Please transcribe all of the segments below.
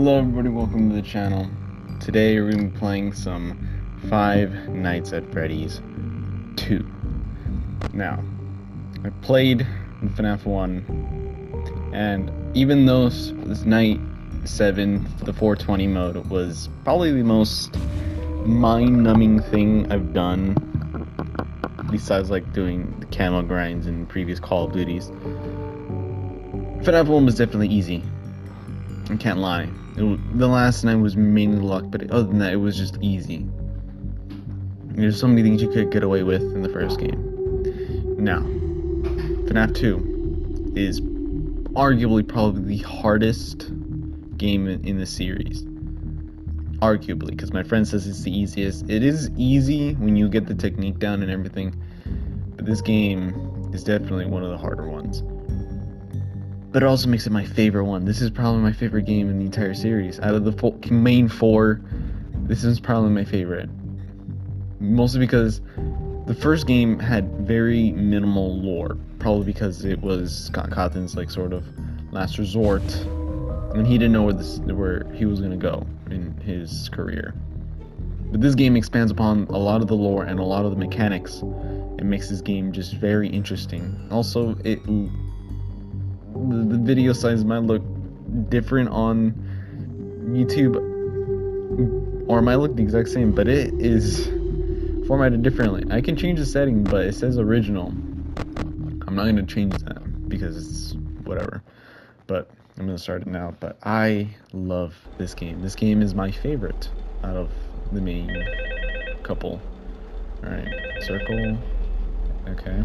Hello everybody, welcome to the channel. Today we're going to be playing some Five Nights at Freddy's 2. Now, I played in FNAF 1, and even though this night 7, the 420 mode, was probably the most mind-numbing thing I've done, besides like doing the camo grinds in previous Call of Duties, FNAF 1 was definitely easy. I can't lie. The last night was mainly luck, but other than that, it was just easy. There's so many things you could get away with in the first game. Now, FNAF 2 is arguably probably the hardest game in the series. Arguably, because my friend says it's the easiest. It is easy when you get the technique down and everything, but this game is definitely one of the harder ones. But it also makes it my favorite one. This is probably my favorite game in the entire series. Out of the main 4, this is probably my favorite. Mostly because the first game had very minimal lore. Probably because it was Scott Cawthon's like sort of last resort, and he didn't know where he was gonna go in his career. But this game expands upon a lot of the lore and a lot of the mechanics. It makes this game just very interesting. Also, the video size might look different on YouTube, or it might look the exact same, but it is formatted differently. I can change the setting, but it says original. I'm not going to change that because it's whatever, but I'm going to start it now. But I love this game. This game is my favorite out of the main couple. Alright, circle. Okay.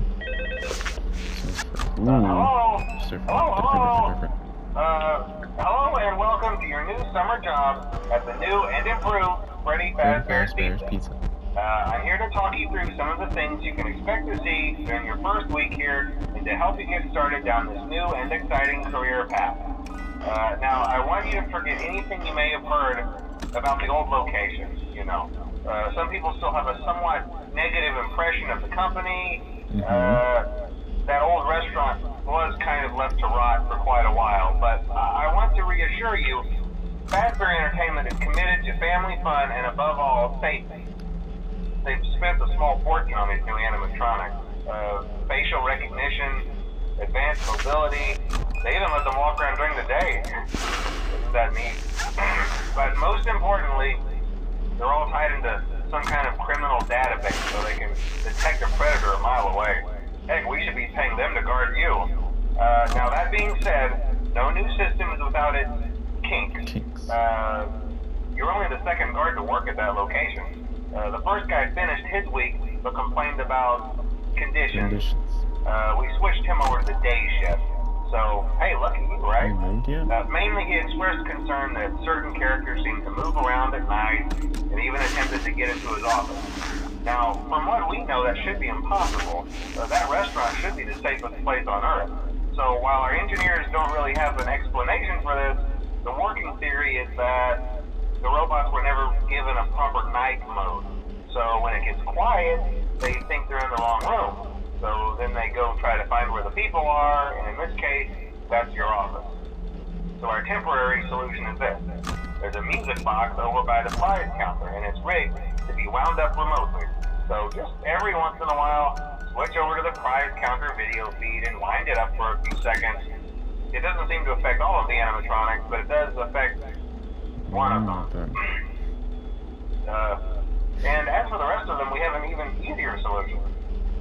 Hello, and welcome to your new summer job at the new and improved Freddy Fazbear's Pizza. I'm here to talk you through some of the things you can expect to see during your first week here and to help you get started down this new and exciting career path. Now, I want you to forget anything you may have heard about the old location, you know. Some people still have a somewhat negative impression of the company. That old restaurant was kind of left to rot for quite a while, but I want to reassure you, Fazbear Entertainment is committed to family fun and above all, safety. They've spent a small fortune on these new animatronics. Facial recognition, advanced mobility, they even let them walk around during the day. Isn't that neat? But most importantly, they're all tied into some kind of criminal database so they can detect a predator a mile away. Heck, we should be paying them to guard you. Now that being said, no new system is without its kinks. You're only the second guard to work at that location. The first guy finished his week, but complained about conditions. We switched him over to the day shift. So, hey, lucky you, right? Mainly he expressed concern that certain characters seem to move around at night, and even attempted to get into his office. Now, from what we know, that should be impossible. That restaurant should be the safest place on Earth. So while our engineers don't really have an explanation for this, the working theory is that the robots were never given a proper night mode. So when it gets quiet, they think they're in the wrong room. So then they go try to find where the people are, and in this case, that's your office. So our temporary solution is this. There's a music box over by the prize counter, and it's rigged to be wound up remotely. So just every once in a while, switch over to the prize counter video feed and wind it up for a few seconds. It doesn't seem to affect all of the animatronics, but it does affect one of them. And as for the rest of them, we have an even easier solution.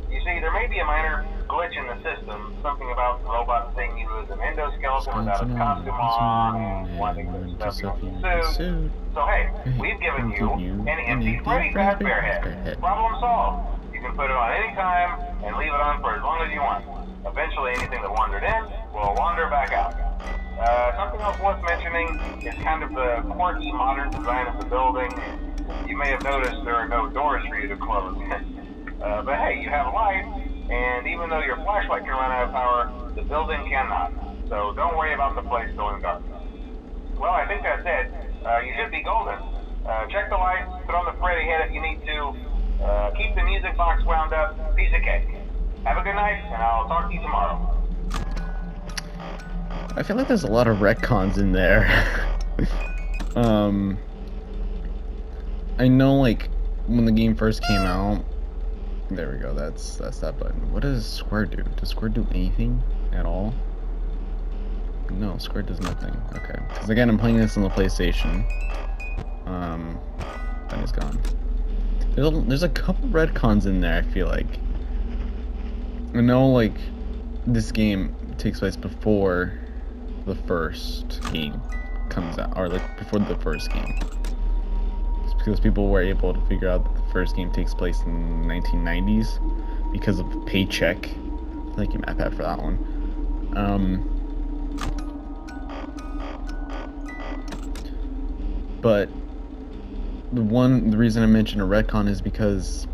You see, there may be a minor glitch in the system, something about the robot seeing you as an endoskeleton without a costume on, and wanting to stuff you in the suit. So hey, we've given you an empty Freddy Fazbear head. Problem solved. You can put it on any time and leave it on for as long as you want. Eventually anything that wandered in will wander back out. Something else worth mentioning is kind of the quirky modern design of the building. You may have noticed there are no doors for you to close. But hey, you have light, and even though your flashlight can run out of power, the building cannot. So don't worry about the place going dark. Well, I think that's it. You should be golden. Check the lights, put on the Freddy head if you need to. Keep the music box wound up. Piece of cake. Have a good night, and I'll talk to you tomorrow. I feel like there's a lot of retcons in there. I know, like, when the game first came out, there we go, that's that button. What does square do? Does square do anything at all? No, square does nothing. Okay, because again, I'm playing this on the PlayStation. Then it's gone. There's a couple retcons in there, I feel like. I know, like, this game takes place before the first game comes out, or like before the first game. It's because people were able to figure out that the first game takes place in the 1990s because of the paycheck. Thank you, MatPat, for that one. But the reason I mentioned a retcon is because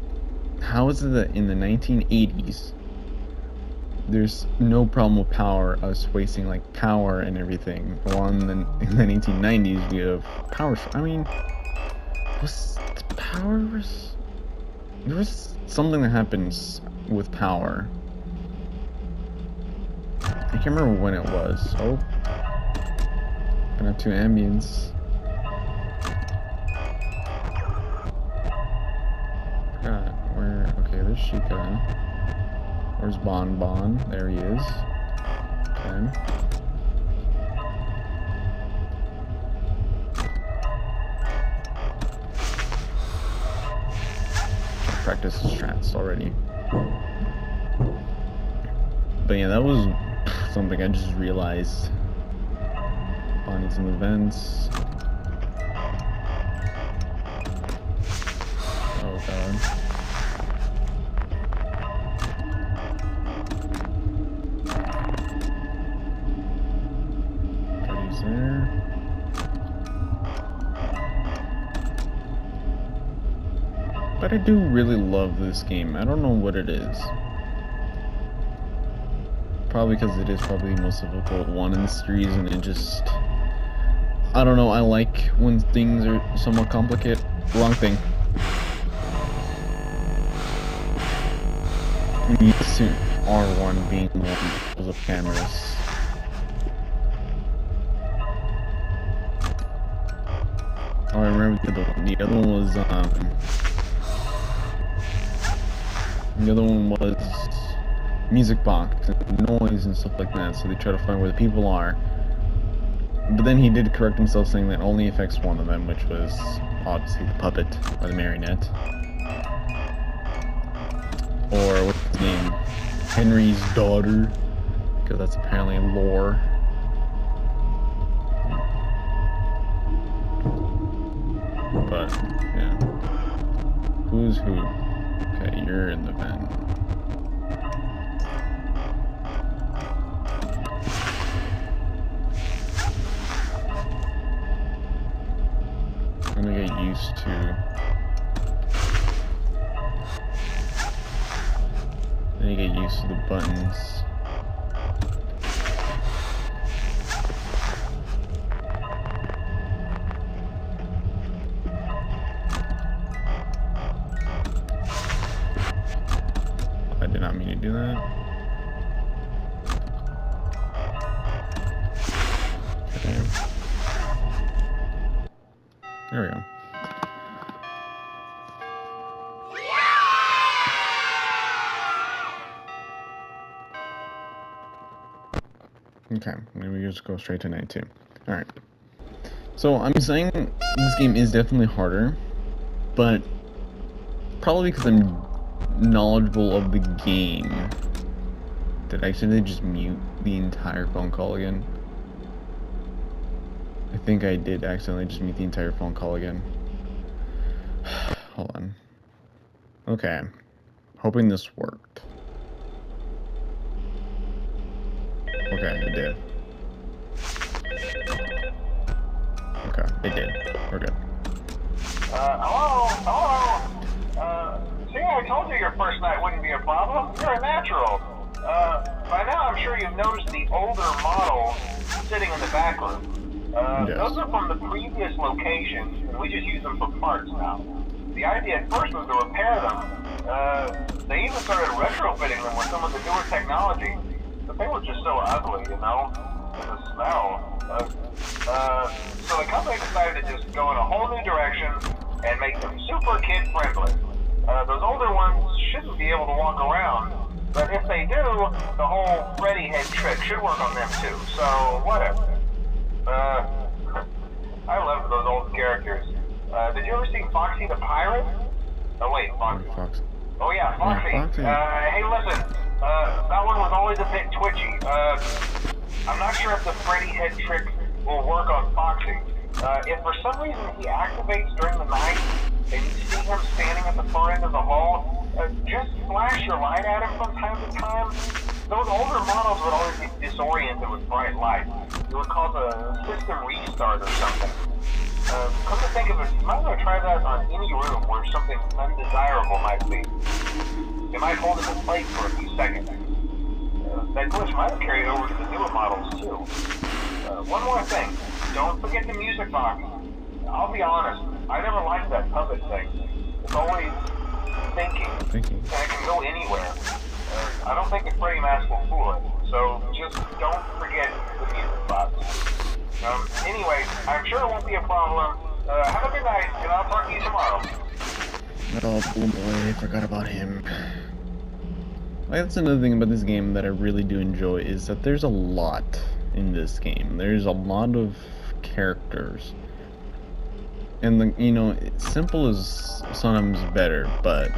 how is it that in the 1980s there's no problem with power, us wasting like power and everything, while in the 1990s we have power. I mean, was the power there was something that happens with power. I can't remember when it was. Oh, gonna have two ambience. Where? Okay, there's Chica. Where's Bon Bon? There he is. Okay. Practice strats already. But yeah, that was something I just realized. Bonnie's in the vents. Oh god. Freddy's there. But I do really love this game. I don't know what it is. Probably because it is probably the most difficult one in the series, and it just... I don't know, I like when things are somewhat complicated. Wrong thing. I'm used to R1 being the one that pulls up cameras. Oh, I remember the other one. The other one was, the other one was music box and noise and stuff like that, so they try to find where the people are. But then he did correct himself, saying that only affects one of them, which was obviously the puppet or the marionette. Or what's his name? Henry's daughter, because that's apparently lore. But yeah, who's who? Okay, you're in the vent. I'm gonna get used to. I need to get used to the buttons. I did not mean to do that. Okay. There we go. Okay, maybe we just go straight to night 2. Alright. So I'm saying this game is definitely harder, but probably because I'm knowledgeable of the game. Did I accidentally just mute the entire phone call again? I think I did accidentally just mute the entire phone call again. Hold on. Okay. Hoping this worked. Okay, it did. Okay, it did. We're good. Hello? See, I told you your first night wouldn't be a problem. You're a natural. By now I'm sure you've noticed the older models sitting in the back room. Yes. Those are from the previous location, and we just use them for parts now. The idea at first was to repair them. They even started retrofitting them with some of the newer technology, but they were just so ugly, you know? And the smell. So the company decided to just go in a whole new direction and make them super kid friendly. Those older ones shouldn't be able to walk around, but if they do, the whole Freddy head trick should work on them too, so whatever. I love those old characters. Did you ever see Foxy the Pirate? Oh wait, Foxy. Oh yeah, Foxy. Hey listen, that one was always a bit twitchy. I'm not sure if the Freddy head trick will work on Foxy. If for some reason he activates during the night, and you see him standing at the far end of the hall, just flash your light at him from time to time. Those older models would always get disoriented with bright light. It would cause a system restart or something. Come to think of it, you might want to try that on any room where something undesirable might be. It might hold him in place for a few seconds. That glitch might have carried over to the newer models too. One more thing, don't forget the music box. I'll be honest, I never liked that puppet thing. It's always thinking, and it can go anywhere. I don't think the Freddy mask will fool it, so just don't forget the music box. Anyway, I'm sure it won't be a problem. Have a good night, and I'll talk to you tomorrow. Oh boy, I forgot about him. That's another thing about this game that I really do enjoy, is that there's a lot in this game. There's a lot of characters. And you know, simple is sometimes better, but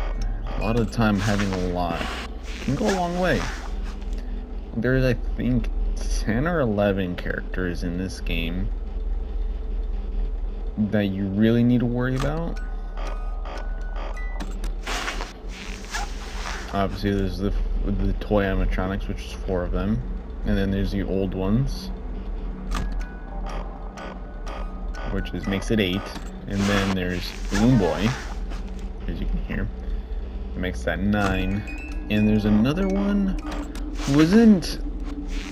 a lot of the time having a lot can go a long way. There's, I think, 10 or 11 characters in this game that you really need to worry about. Obviously there's the toy animatronics, which is 4 of them, and then there's the old ones, which makes it 8, and then there's Balloon Boy, as you can hear, it makes that 9, and there's another one who wasn't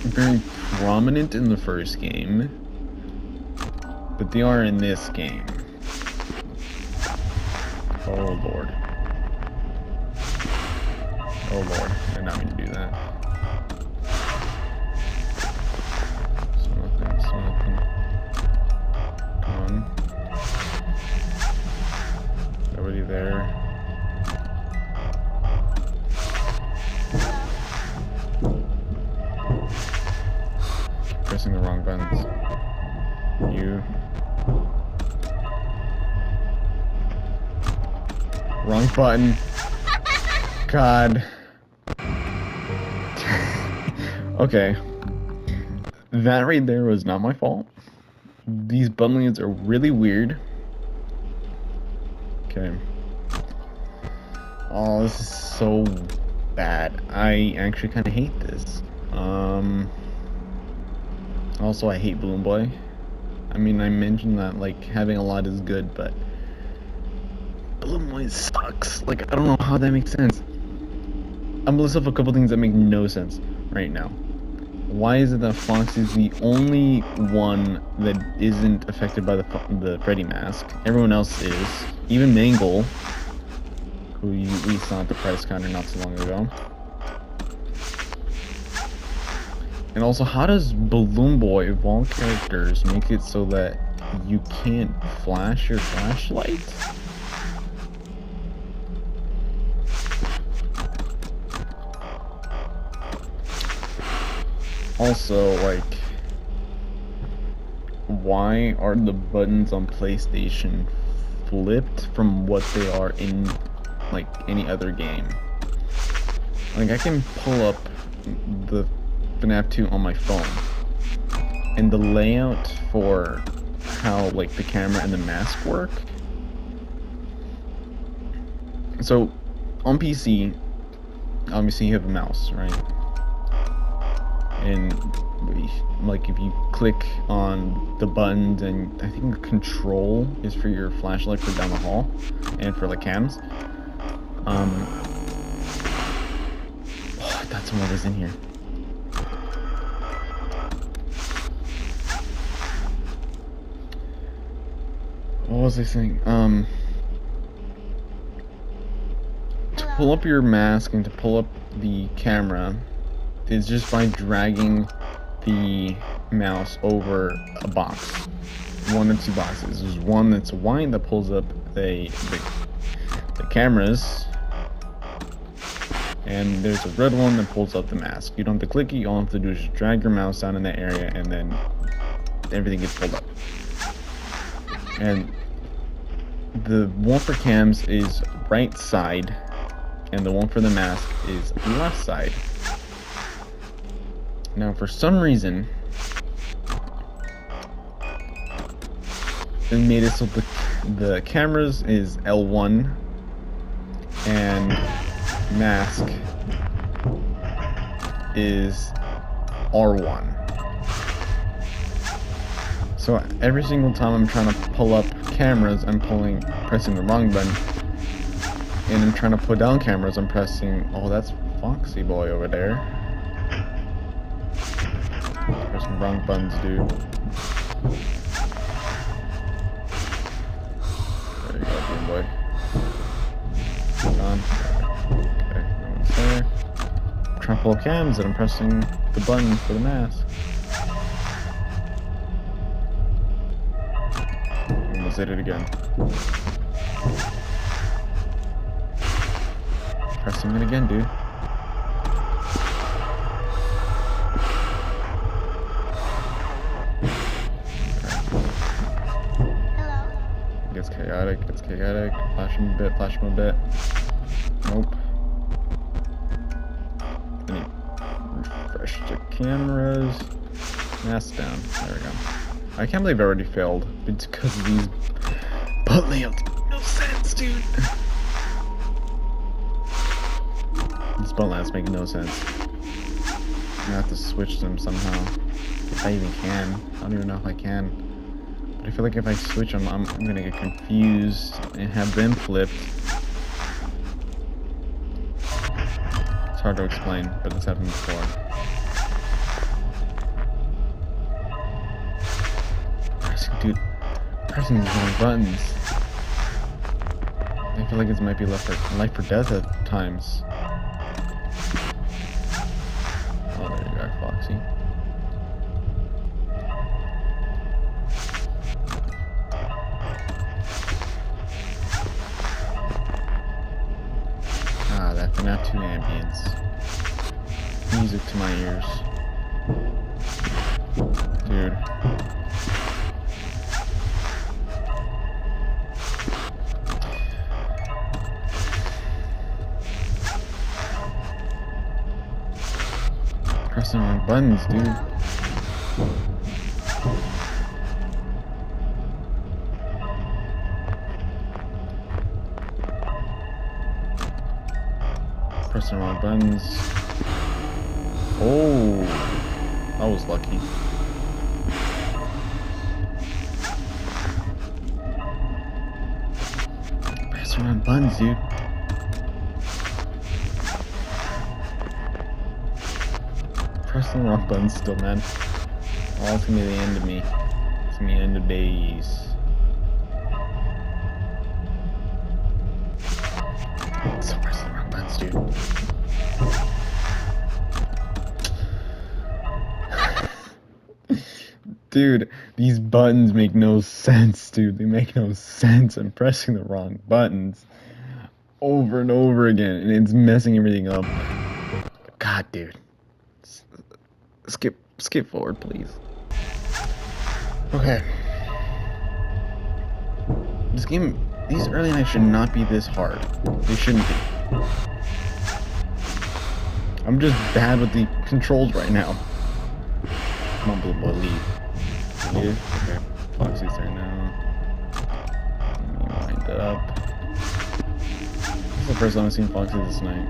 very prominent in the first game, but they are in this game. Oh lord. Oh lord, I did not mean to do that. Nothing. Come on. Nobody there. Pressing the wrong buttons. You. Wrong button. God. Okay. That right there was not my fault. These bundlings are really weird. Okay. Oh, this is so bad. I actually kind of hate this. Also, I hate Balloon Boy. I mean, I mentioned that, like, having a lot is good, but Balloon Boy sucks. Like, I don't know how that makes sense. I'm gonna list off a couple things that make no sense right now. Why is it that Fox is the only one that isn't affected by the Freddy mask? Everyone else is. Even Mangle, who we saw at the price counter not so long ago. And also, how does Balloon Boy, of all characters, make it so that you can't flash your flashlight? Also, like, why are the buttons on PlayStation flipped from what they are in, like, any other game? Like, I can pull up the FNAF 2 on my phone, and the layout for how, like, the camera and the mask work. So, on PC, obviously you have a mouse, right? And like, if you click on the buttons, and I think control is for your flashlight for down the hall and for the cams. Oh, I thought someone was in here. What was I saying? To pull up your mask and to pull up the camera is just by dragging the mouse over a box. One or two boxes. There's one that's white that pulls up the cameras, and there's a red one that pulls up the mask. You don't have to click it, all you have to do is just drag your mouse down in that area, and then everything gets pulled up. And the one for cams is right side, and the one for the mask is left side. Now, for some reason, they made it so the cameras is L1 and mask is R1. So every single time I'm trying to pull up cameras, I'm pressing the wrong button, and I'm trying to put down cameras, I'm pressing. Oh, that's Foxy Boy over there. Pressing wrong buttons, dude. There you go, Game Boy. Hold on. Okay, no one's there. I'm trying to pull cams, and I'm pressing the button for the mask. Almost did it again. Pressing it again, dude. Gets chaotic. Flash him a bit. Nope. I need refresh the cameras. Mask down. There we go. I can't believe I already failed. It's because of these butt layouts. No sense, dude. These butt layouts make no sense. I'm gonna have to switch them somehow. If I even can. I don't even know if I can. I feel like if I switch them, I'm gonna get confused and have them flipped. It's hard to explain, but it's happened before. Pressing these wrong buttons. I feel like it might be life or death at times. Oh, there you are, Foxy. That FNAF 2 ambience. Music to my ears. Dude. Pressing the wrong buttons, dude. Pressing the wrong buttons. Oh, I was lucky. Pressing the wrong buttons, dude. Pressing the wrong button still, man. Oh, it's gonna be the end of me. It's gonna be the end of days. So pressing the wrong buttons, dude. Dude, these buttons make no sense, dude. They make no sense. I'm pressing the wrong buttons over and over again, and it's messing everything up. God, dude. Skip forward, please. Okay. This game, these early nights should not be this hard. They shouldn't be. I'm just bad with the controls right now. Come on, Blue Boy, leave. Leave? Okay. Foxy's there now. Let me wind up. This is the first time I've seen Foxy this night.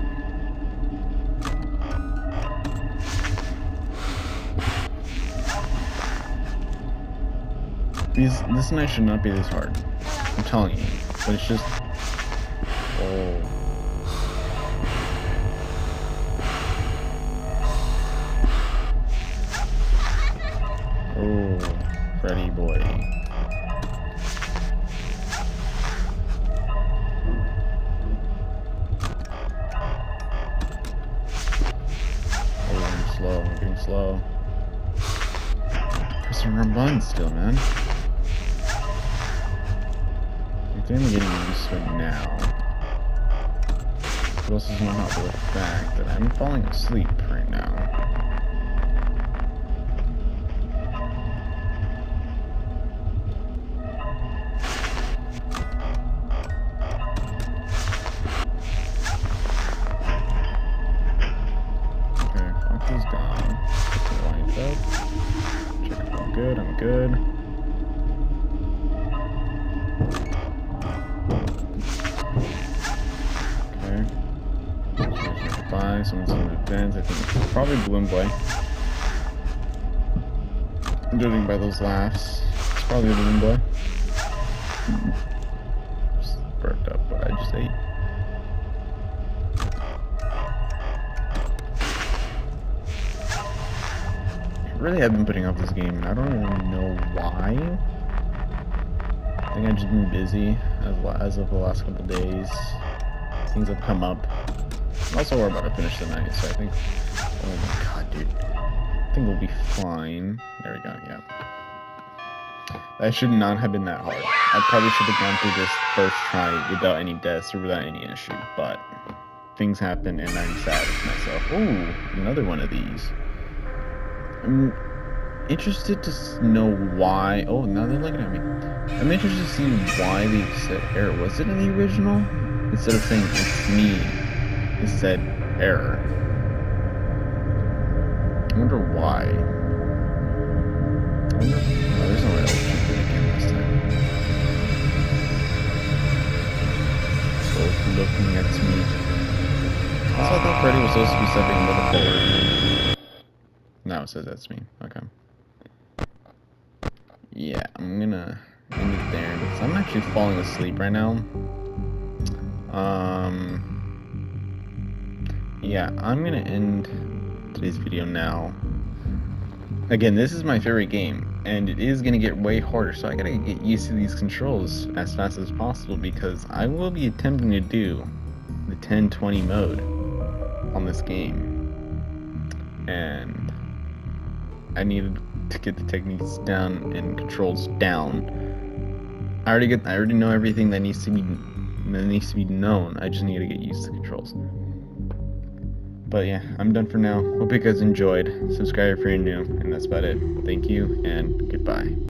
This night should not be this hard. I'm telling you. But it's just... Oh. Oh. Freddy boy. Oh, I'm getting slow. Pressing wrong button still, man. I think I'm getting used to it now. But also not help with the fact that I'm falling asleep right now. Okay, Fox is gone. Put the lights up. Check if I'm good, I'm good. Someone's in the fence. I think it's probably Balloon Boy. Judging by those laughs, it's probably a Balloon Boy. Just burped up what I just ate. I really have been putting off this game, and I don't really know why. I think I've just been busy as of the last couple days. Things have come up. Also, we're about to finish the night, so I think... Oh my god, dude. I think we'll be fine. There we go, yeah. That should not have been that hard. I probably should have gone through this first try without any deaths or without any issue, but... things happen, and I'm sad with myself. Ooh, another one of these. I'm interested to know why... Oh, now they're looking at me. I'm interested to see why they said error. Was it in the original? Instead of saying, it's me. It said error. I wonder why. I wonder. Oh, there's no way I'll shoot it again this time. Both looking at me. Also, I thought Freddy was supposed to be stepping a little forward. Now it says that's me. Okay. Yeah, I'm gonna end it there because I'm actually falling asleep right now. Yeah, I'm gonna end today's video now. Again, this is my favorite game, and it is gonna get way harder, so I gotta get used to these controls as fast as possible because I will be attempting to do the 1020 mode on this game, and I needed to get the techniques down and controls down. I already know everything that needs to be known. I just need to get used to the controls. But yeah, I'm done for now. Hope you guys enjoyed. Subscribe if you're new, and that's about it. Thank you, and goodbye.